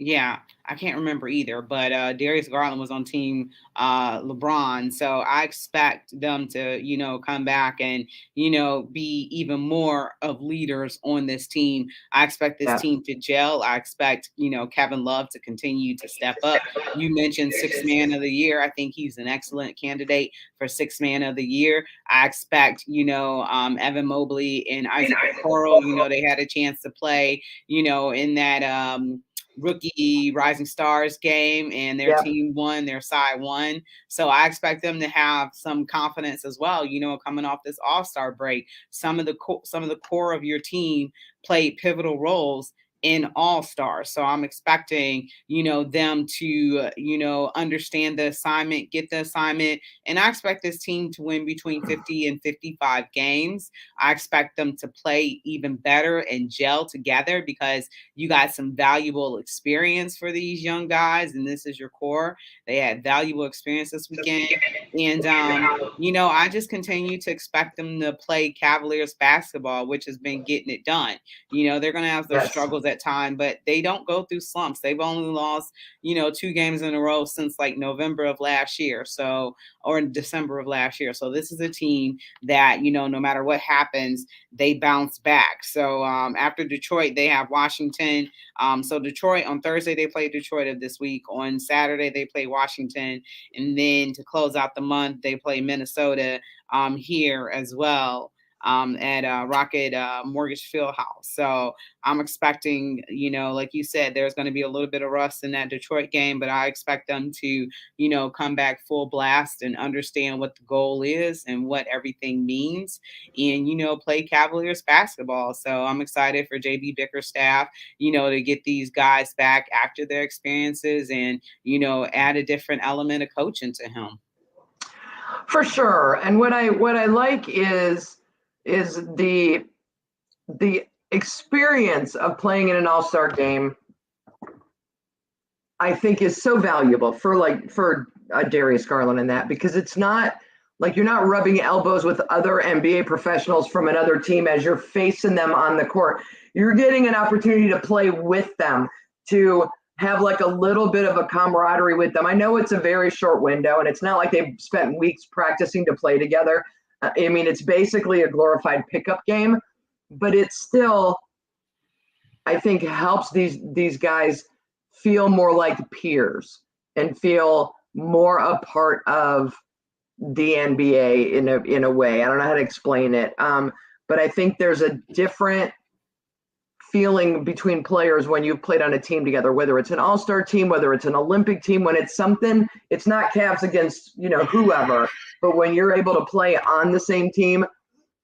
Yeah, I can't remember either, but Darius Garland was on Team LeBron. So I expect them to, come back and, be even more of leaders on this team. I expect this team to gel. I expect, Kevin Love to continue to step up. You mentioned Sixth Man of the Year. I think he's an excellent candidate for Sixth Man of the Year. I expect, Evan Mobley and Isaac Okoro, they had a chance to play, in that rookie Rising Stars game, and their team won, their side won. So I expect them to have some confidence as well, coming off this All-Star break. Some of the core of your team played pivotal roles in All-Stars. So I'm expecting, them to, understand the assignment, get the assignment. And I expect this team to win between 50 and 55 games. I expect them to play even better and gel together because you got some valuable experience for these young guys. And this is your core. They had valuable experience this weekend. And, I just continue to expect them to play Cavaliers basketball, which has been getting it done. They're going to have their struggles at time, but they don't go through slumps. They've only lost, 2 games in a row since like November of last year. Or in December of last year. So this is a team that, no matter what happens, they bounce back. So after Detroit, they have Washington. So Detroit on Thursday, they play Detroit of this week. On Saturday, they play Washington. And then to close out the month, they play Minnesota here as well at Rocket Mortgage Fieldhouse. So I'm expecting, like you said, there's going to be a little bit of rust in that Detroit game, but I expect them to, come back full blast and understand what the goal is and what everything means and, play Cavaliers basketball. So I'm excited for JB Bickerstaff, to get these guys back after their experiences and, add a different element of coaching to him. For sure. And what I like is the experience of playing in an all-star game. I think is so valuable for Darius Garland in that, because it's not like you're not rubbing elbows with other NBA professionals from another team as you're facing them on the court. You're getting an opportunity to play with them, to have like a little bit of a camaraderie with them. I know it's a very short window and it's not like they've spent weeks practicing to play together. I mean, it's basically a glorified pickup game, but it still, I think, helps these guys feel more like peers and feel more a part of the NBA in a way. I don't know how to explain it, but I think there's a different feeling between players when you've played on a team together, whether it's an all-star team, whether it's an Olympic team, when it's something, it's not Cavs against, whoever, but when you're able to play on the same team,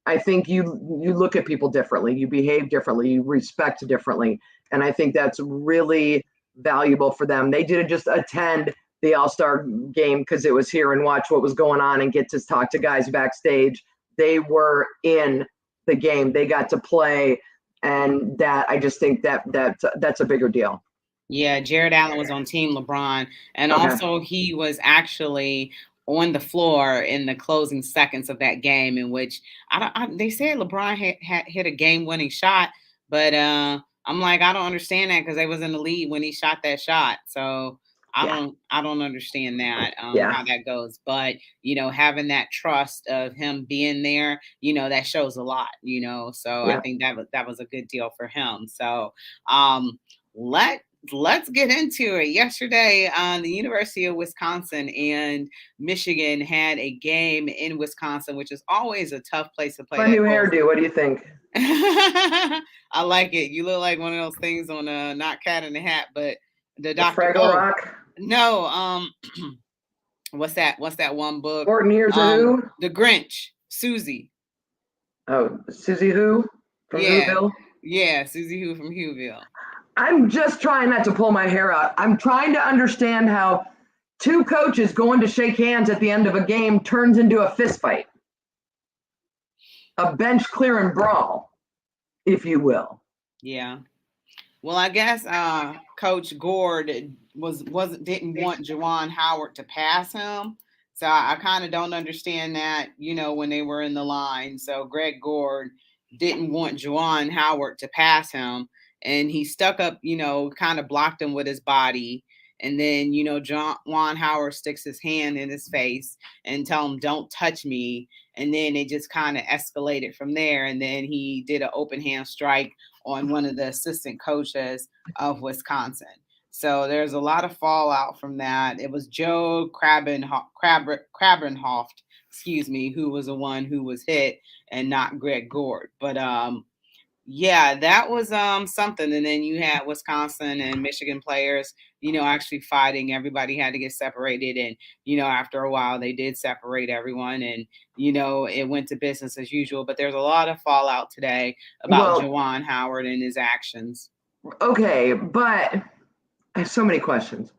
I think you look at people differently, you behave differently, you respect differently. And I think that's really valuable for them. They didn't just attend the all-star game because it was here and watch what was going on and get to talk to guys backstage. They were in the game. They got to play. And that, I just think that's a bigger deal. Yeah, Jared Allen was on Team LeBron, and also he was actually on the floor in the closing seconds of that game, in which they said LeBron had hit a game-winning shot, but I'm like, I don't understand that because they was in the lead when he shot that shot. So I don't understand that, how that goes. But, having that trust of him being there, that shows a lot, so I think that was a good deal for him. So let's get into it. Yesterday, the University of Wisconsin and Michigan had a game in Wisconsin, which is always a tough place to play. My new hairdo, what do you think? I like it. You look like one of those things on not Cat in the Hat, but the Dr. Fraggle Rock? No, what's that one book? 14 Years of Who? The Grinch, Susie. Oh, Susie Who from Whoville? Yeah, Susie Who from Whoville. I'm just trying not to pull my hair out. I'm trying to understand how two coaches going to shake hands at the end of a game turns into a fist fight. A bench clearing brawl, if you will. Yeah. Well, I guess Coach Gord didn't want Juwan Howard to pass him. So I kind of don't understand that, when they were in the line. So Greg Gord didn't want Juwan Howard to pass him. And he stuck up, kind of blocked him with his body. And then, Juwan Howard sticks his hand in his face and tell him, don't touch me. And then it just kind of escalated from there. And then he did an open hand strike on one of the assistant coaches of Wisconsin. So there's a lot of fallout from that. It was Joe Krabenhoft, who was the one who was hit and not Greg Gord. But that was something. And then you had Wisconsin and Michigan players, actually fighting. Everybody had to get separated. And, after a while, they did separate everyone. And, it went to business as usual. But there's a lot of fallout today about Juwan Howard and his actions. Okay, but I have so many questions.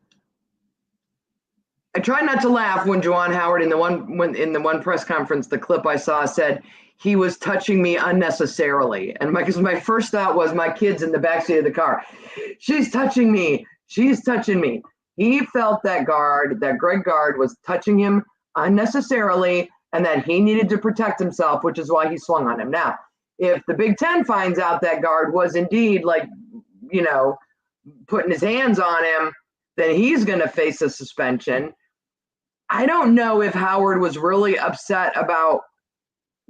I tried not to laugh when Juwan Howard in the one press conference, the clip I saw said he was touching me unnecessarily. And because my first thought was my kid's in the backseat of the car. She's touching me. She's touching me. He felt that Greg Gard was touching him unnecessarily and that he needed to protect himself, which is why he swung on him. Now, if the Big Ten finds out that guard was indeed putting his hands on him, then he's going to face a suspension. I don't know if Howard was really upset about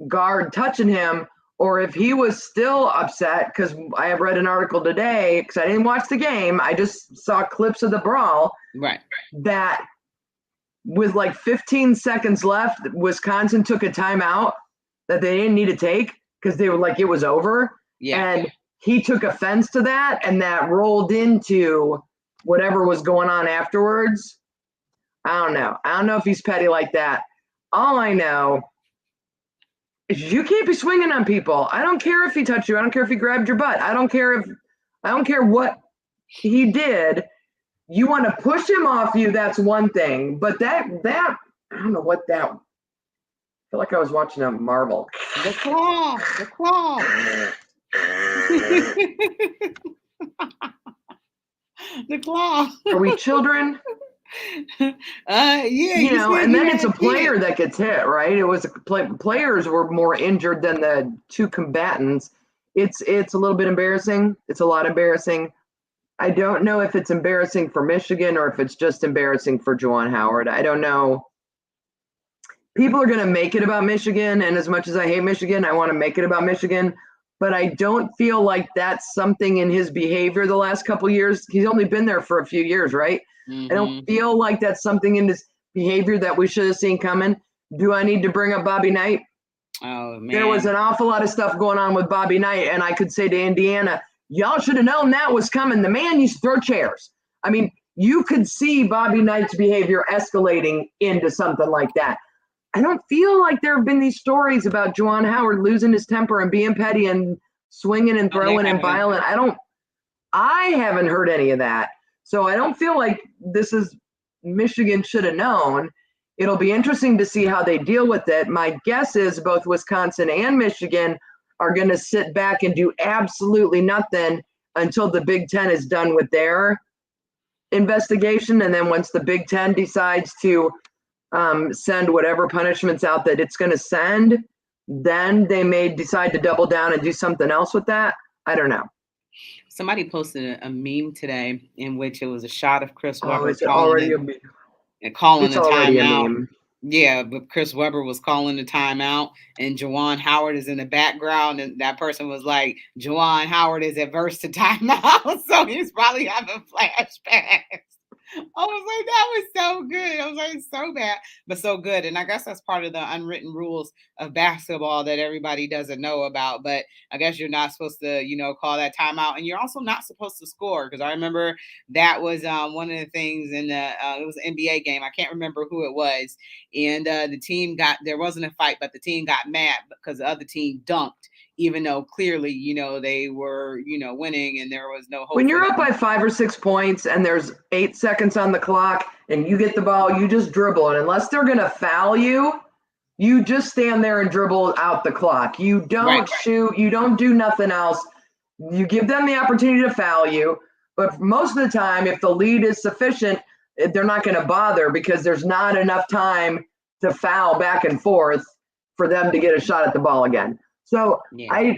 guard touching him or if he was still upset, because I have read an article today, because I didn't watch the game, I just saw clips of the brawl, Right. that with like 15 seconds left, Wisconsin took a timeout that they didn't need to take because they were like, it was over. Yeah. And he took offense to that, and that rolled into whatever was going on afterwards. I don't know. I don't know if he's petty like that. All I know is you can't be swinging on people. I don't care if he touched you. I don't care if he grabbed your butt. I don't care what he did. You want to push him off you, that's one thing. But that I don't know what that. I feel like I was watching a Marvel. The claw. The claw. Are we children? Yeah. And then it's a player that gets hit, right? It was players were more injured than the two combatants. It's a little bit embarrassing. It's a lot embarrassing. I don't know if it's embarrassing for Michigan or if it's just embarrassing for Juwan Howard. I don't know. People are going to make it about Michigan, and as much as I hate Michigan, I want to make it about Michigan. But I don't feel like that's something in his behavior the last couple of years. He's only been there for a few years, right? Mm-hmm. I don't feel like that's something in his behavior that we should have seen coming. Do I need to bring up Bobby Knight? Oh, man. There was an awful lot of stuff going on with Bobby Knight, and I could say to Indiana, y'all should have known that was coming. The man used to throw chairs. I mean, you could see Bobby Knight's behavior escalating into something like that. I don't feel like there have been these stories about Juwan Howard losing his temper and being petty and swinging and throwing and violent. I haven't heard any of that. So I don't feel like this is Michigan should have known. It'll be interesting to see how they deal with it. My guess is both Wisconsin and Michigan are going to sit back and do absolutely nothing until the Big Ten is done with their investigation. And then once the Big Ten decides to send whatever punishments out that it's going to send, then they may decide to double down and do something else with that. I don't know. Somebody posted a meme today in which it was a shot of Chris Webber it's already a meme. Calling It's a already a timeout. meme. Yeah, but Chris Webber was calling the timeout, and Juwan Howard is in the background, and that person was like, Juwan Howard is adverse to timeout, so he's probably having flashbacks. I was like, that was so good. I was like, so bad, but so good. And I guess that's part of the unwritten rules of basketball that everybody doesn't know about. But I guess you're not supposed to, call that timeout. And you're also not supposed to score. Because I remember that was one of the things in the, it was an NBA game. I can't remember who it was. And the team there wasn't a fight, but the team got mad because the other team dunked. Even though clearly, they were, winning and there was no hope. When you're up by 5 or 6 points and there's 8 seconds on the clock and you get the ball, you just dribble. And unless they're going to foul you, you just stand there and dribble out the clock. You don't shoot. You don't do nothing else. You give them the opportunity to foul you. But most of the time, if the lead is sufficient, they're not going to bother because there's not enough time to foul back and forth for them to get a shot at the ball again. So yeah.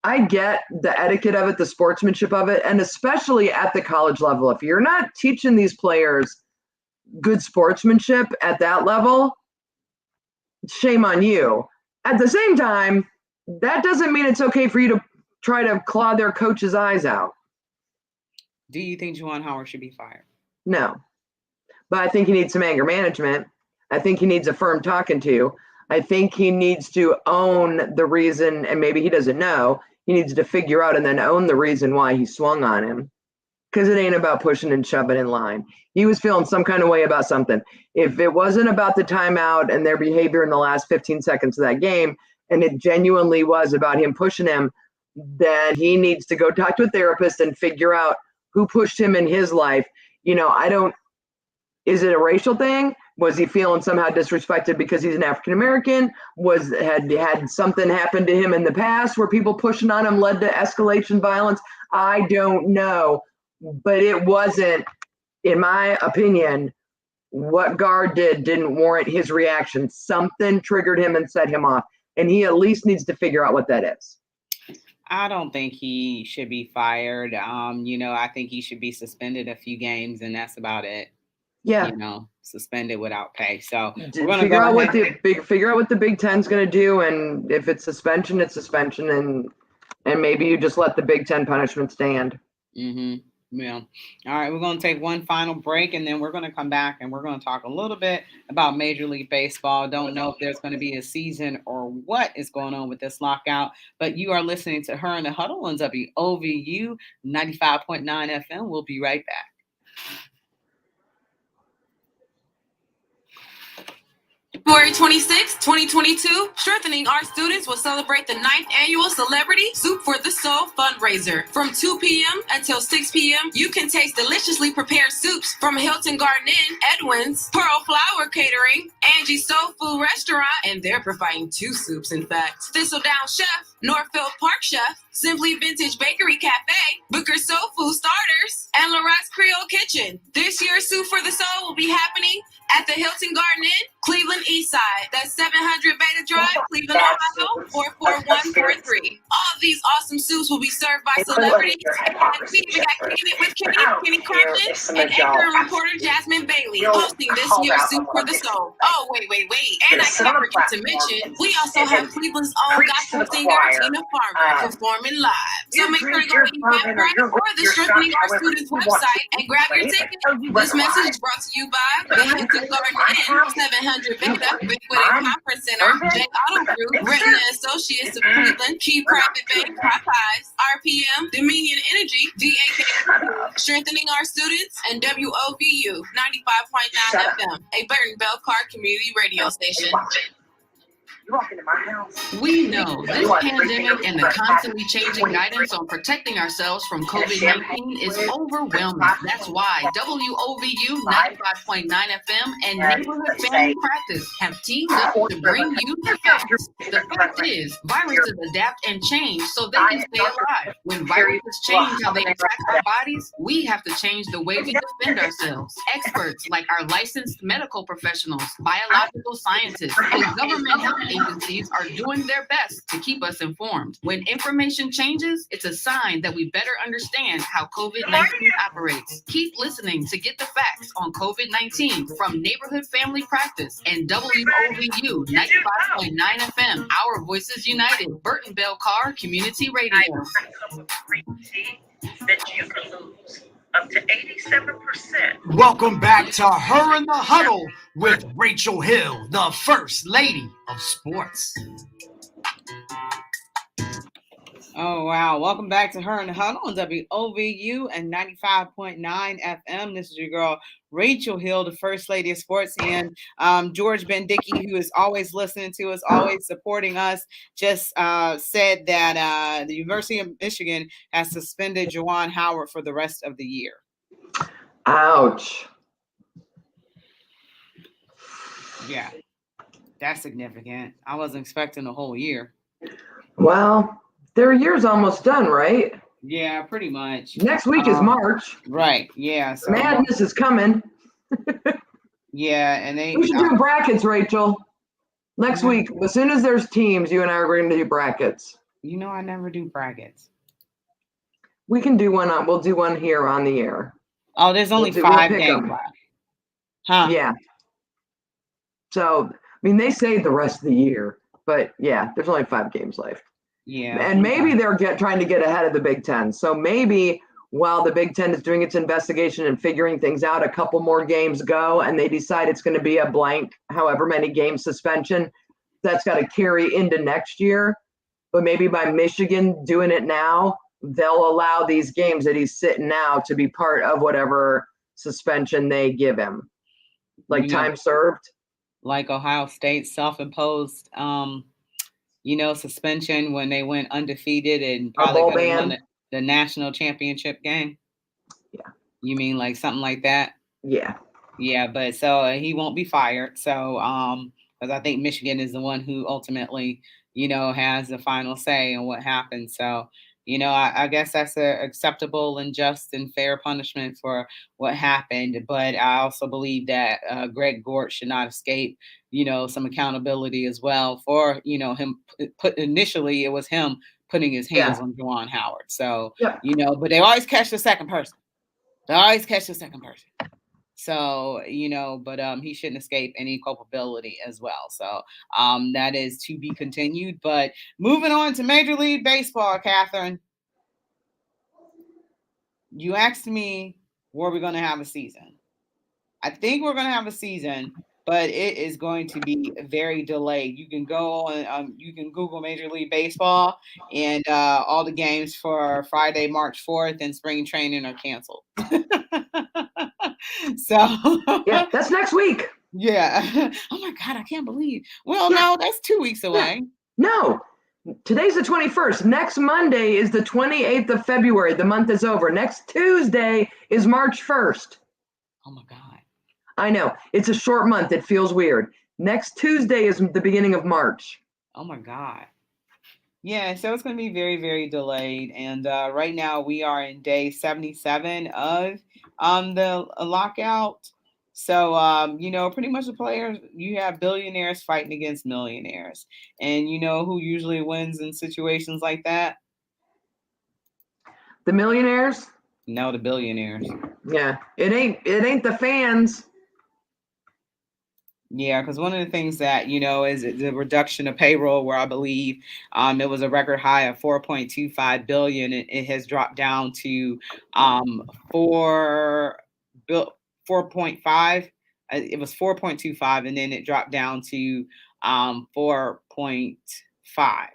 I get the etiquette of it, the sportsmanship of it, and especially at the college level. If you're not teaching these players good sportsmanship at that level, shame on you. At the same time, that doesn't mean it's okay for you to try to claw their coach's eyes out. Do you think Juwan Howard should be fired? No. But I think he needs some anger management. I think he needs a firm talking to. I think he needs to own the reason, and maybe he doesn't know. He needs to figure out and then own the reason why he swung on him. Because it ain't about pushing and shoving in line. He was feeling some kind of way about something. If it wasn't about the timeout and their behavior in the last 15 seconds of that game, and it genuinely was about him pushing him, then he needs to go talk to a therapist and figure out who pushed him in his life. Is it a racial thing? Was he feeling somehow disrespected because he's an African American? Had something happened to him in the past where people pushing on him led to escalation violence? I don't know, but it wasn't, in my opinion, what guard didn't warrant his reaction. Something triggered him and set him off. And he at least needs to figure out what that is. I don't think he should be fired. I think he should be suspended a few games, and that's about it. Yeah. Suspended without pay. So we're gonna figure out what the Big Ten's gonna do, and if it's suspension, it's suspension, and maybe you just let the Big Ten punishment stand. Mm-hmm. Yeah. All right, we're going to take one final break, and then we're going to come back and we're going to talk a little bit about Major League Baseball. Don't know if there's going to be a season or what is going on with this lockout, but you are listening to Her in the Huddle on WOVU 95.9 FM. We'll be right back. February 26, 2022, Strengthening Our Students will celebrate the 9th annual Celebrity Soup for the Soul fundraiser. From 2 p.m. until 6 p.m., you can taste deliciously prepared soups from Hilton Garden Inn, Edwin's, Pearl Flower Catering, Angie's Soul Food Restaurant, and they're providing 2 soups, in fact. Thistledown Chef, Northfield Park Chef, Simply Vintage Bakery Cafe, Booker's Soul Food Starters, and Larat's Creole Kitchen. This year's Soup for the Soul will be happening at the Hilton Garden Inn, Cleveland East Side. That's 700 Beta Drive, Cleveland, Ohio, 44143. All of these awesome soups will be served by celebrities. We got Kicking It with Kenny Carpenter, and anchor and reporter Jasmine Bailey hosting this year's Soup for the Soul. Oh, wait. And I can't forget to mention, we also have Cleveland's own gospel singer, Tina Farmer, performing live. So make sure to go to Eventbrite or the Strengthening Our Students website and grab your ticket. This message is brought to you by the Hilton Garden Inn, 700 Beta, Banquet and Conference Center, J Auto Group, Britton and Associates of Cleveland, Key Private Bank, Popeyes, RPM, Dominion Energy, DAK, Strengthening Our Students, and WOVU 95.9 FM, a Burton Bell Car community radio station. We know this pandemic and the constantly changing guidance on protecting ourselves from COVID-19 is overwhelming. That's why WOVU 95.9 FM and Neighborhood Family Practice have teamed up to bring you the facts. The fact is, viruses adapt and change so they can stay alive. When viruses change how they attack our bodies, we have to change the way we defend ourselves. Experts like our licensed medical professionals, biological scientists, and government health agencies are doing their best to keep us informed. When information changes, it's a sign that we better understand how COVID-19 operates. Keep listening to get the facts on COVID-19 from Neighborhood Family Practice and WOVU 95.9 FM, Our Voices United, Burton Bell Carr Community Radio. That you can lose up to 87%. Welcome back to Her in the Huddle with Rachel Hill, the First Lady of Sports. Oh, wow. Welcome back to Her in the Huddle on WOVU and 95.9 FM. This is your girl, Rachel Hill, the First Lady of Sports. And George Bendicky, who is always listening to us, always supporting us, just said that the University of Michigan has suspended Juwan Howard for the rest of the year. Ouch. Yeah, that's significant. I wasn't expecting a whole year. Well, their year's almost done, right? Yeah, pretty much. Next week is March. Right, yeah. So, madness is coming. Yeah, and we should do brackets, Rachel. Next week, as soon as there's teams, you and I are going to do brackets. You know, I never do brackets. We can do one we'll do one here on the air. Oh, there's only 5 games left. Huh? Yeah. So, I mean, they say the rest of the year, but yeah, there's only 5 games left. Yeah. And maybe they're trying to get ahead of the Big Ten. So maybe while the Big Ten is doing its investigation and figuring things out, a couple more games go, and they decide it's going to be a blank, however many game suspension, that's got to carry into next year. But maybe by Michigan doing it now, they'll allow these games that he's sitting now to be part of whatever suspension they give him, like time served. Like Ohio State self-imposed, suspension when they went undefeated and probably could have won the national championship game. Yeah. You mean like something like that? Yeah. Yeah, but so he won't be fired. So, because I think Michigan is the one who ultimately, has the final say on what happens. So, I guess that's a acceptable and just and fair punishment for what happened. But I also believe that Greg Gort should not escape, some accountability as well for, him put initially it was him putting his hands Yeah. on Juwan Howard. So, Yep. but they always catch the second person. They always catch the second person. So, but he shouldn't escape any culpability as well. So that is to be continued. But moving on to Major League Baseball, Catherine, you asked me, were we going to have a season? I think we're going to have a season, but it is going to be very delayed. You can go on, you can Google Major League Baseball, and all the games for Friday, March 4th, and spring training are canceled. So Yeah, that's next week. Yeah. Oh my God, I can't believe. Well, no, that's 2 weeks away. No, today's the 21st. Next Monday is the 28th of February. The month is over. Next Tuesday is March 1st. Oh my God. I know. It's a short month. It feels weird. Next Tuesday is the beginning of March. Oh my God. Yeah, so it's going to be very, very delayed. And right now we are in day 77 of the lockout. So, pretty much the players, you have billionaires fighting against millionaires. And you know who usually wins in situations like that? The millionaires? No, the billionaires. Yeah, it ain't the fans. Yeah, because one of the things that, is the reduction of payroll, where I believe it was a record high of 4.25 billion. It has dropped down to 4.5. It was 4.25, and then it dropped down to 4.5.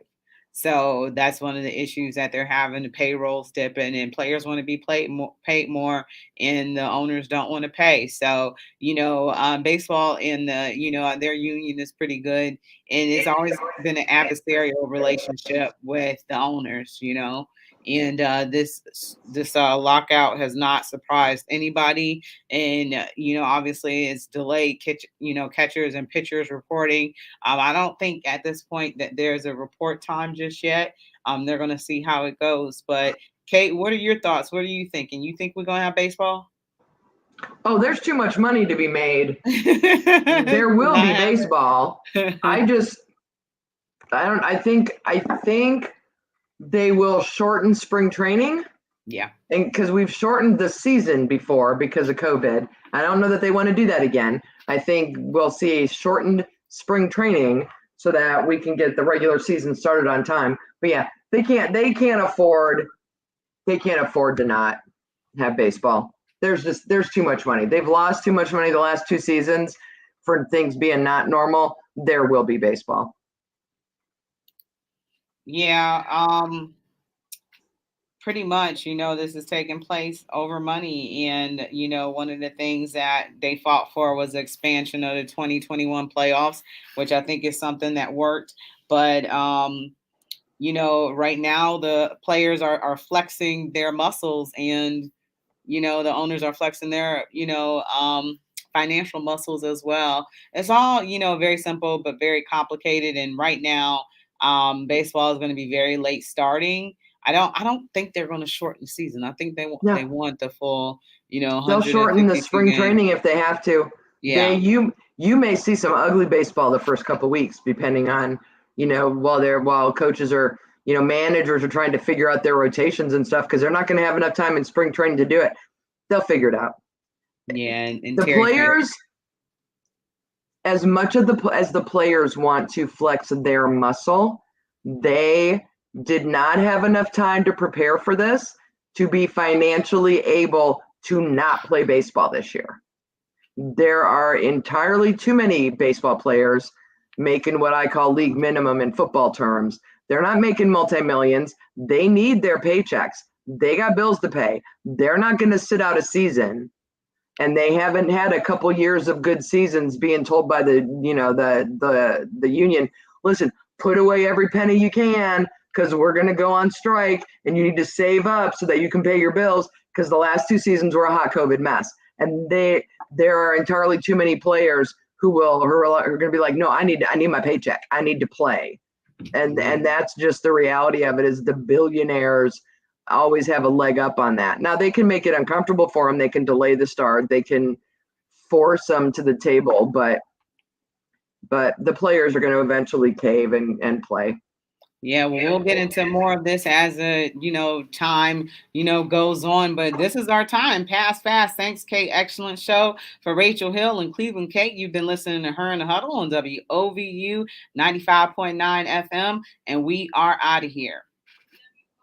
So that's one of the issues that they're having. The payroll's dipping, and players want to be paid more, and the owners don't want to pay. So, baseball and their union is pretty good, and it's always been an adversarial relationship with the owners. And this lockout has not surprised anybody. And obviously it's delayed catchers and pitchers reporting. I don't think at this point that there's a report time just yet. They're going to see how it goes. But Kate, what are your thoughts? What are you thinking? You think we're going to have baseball? Oh, there's too much money to be made. There will be baseball. I think they will shorten spring training. Yeah. And because we've shortened the season before because of COVID. I don't know that they want to do that again. I think we'll see a shortened spring training so that we can get the regular season started on time. But yeah, they can't afford to not have baseball. There's too much money. They've lost too much money the last 2 seasons for things being not normal. There will be baseball. Yeah, pretty much, this is taking place over money. And, one of the things that they fought for was the expansion of the 2021 playoffs, which I think is something that worked. But, right now the players are flexing their muscles, and, the owners are flexing their, financial muscles as well. It's all, very simple, but very complicated. And right now, baseball is going to be very late starting. I don't think they're going to shorten the season. I think they want the full, They'll shorten the spring training if they have to. Yeah. You may see some ugly baseball the first couple of weeks, depending on, while coaches are, managers are trying to figure out their rotations and stuff, because they're not going to have enough time in spring training to do it. They'll figure it out. Yeah, and the players, as much as the players want to flex their muscle, they did not have enough time to prepare for this to be financially able to not play baseball this year. There are entirely too many baseball players making what I call league minimum in football terms. They're not making multi-millions. They need their paychecks. They got bills to pay. They're not going to sit out a season. And they haven't had a couple years of good seasons being told by the union, listen, put away every penny you can, because we're going to go on strike, and you need to save up so that you can pay your bills, because the last 2 seasons were a hot COVID mess. And there are entirely too many players who are going to be like, no, I need my paycheck. I need to play. And that's just the reality of it, is the billionaires always have a leg up on that. Now they can make it uncomfortable for them. They can delay the start. They can force them to the table, but the players are going to eventually cave and play. Yeah, well, we'll get into more of this as time, goes on. But this is our time. Pass fast. Thanks, Kate. Excellent show. For Rachel Hill and Cleveland Kate, you've been listening to Her in the Huddle on WOVU 95.9 FM, and we are out of here.